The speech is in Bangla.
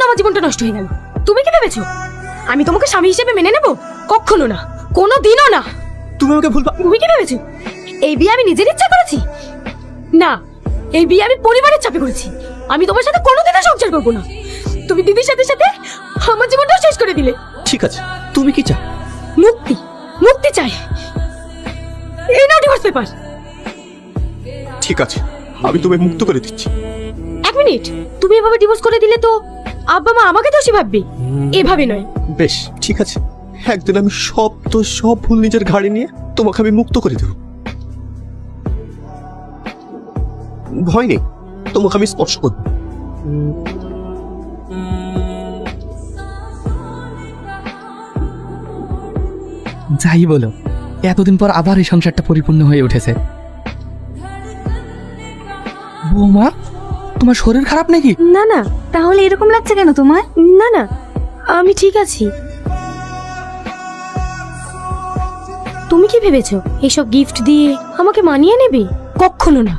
আমার জীবনটা নষ্ট হয়ে গেল। তুমি কি ভেবেছো আমি তোমাকে স্বামী হিসেবে মেনে নেব? কখনো না, কোনো দিনও না। তুমি আমাকে ভুলবা। তুমি কি ভেবেছো এই বিয়ে আমি নিজের ইচ্ছা করেছি? না, এই বিয়ে আমি পরিবারের চাপে করেছি। আমি তোমার সাথে কোনোদিনও সংসার করবো না। তুমি দিদির সাথে সাথে আমার জীবনটাও শেষ করে দিলে। ঠিক আছে, তুমি কি চাও? মুক্তি, মুক্তি চাই। এই নাও ডিভোর্স পেপার। ঠিক আছে, আমি তোমায় মুক্ত করে দিচ্ছি। এক মিনিট, তুমি এভাবে ডিভোর্স করে দিলে তো আব্বা মা আমাকে দোষী ভাববে। এভাবে নয়। বেশ, ঠিক আছে, একদিন আমি সব ভুল নিজের ঘাড়ে নিয়ে তোমাকে আমি মুক্ত করে দেব। ভয় নেই, তোমাকে আমি স্পর্শ করব। যাই বলো, এতদিন পর আবার এই সংসারটা পরিপূর্ণ হয়ে উঠেছে। বৌমা, তোমার শরীর খারাপ নাকি? না না, তাহলে এরকম লাগছে কেন তোমার? না না, আমি ঠিক আছি। তুমি কি ভেবেছো এইসব গিফট দিয়ে আমাকে মানিয়ে নেবে? কখনো না।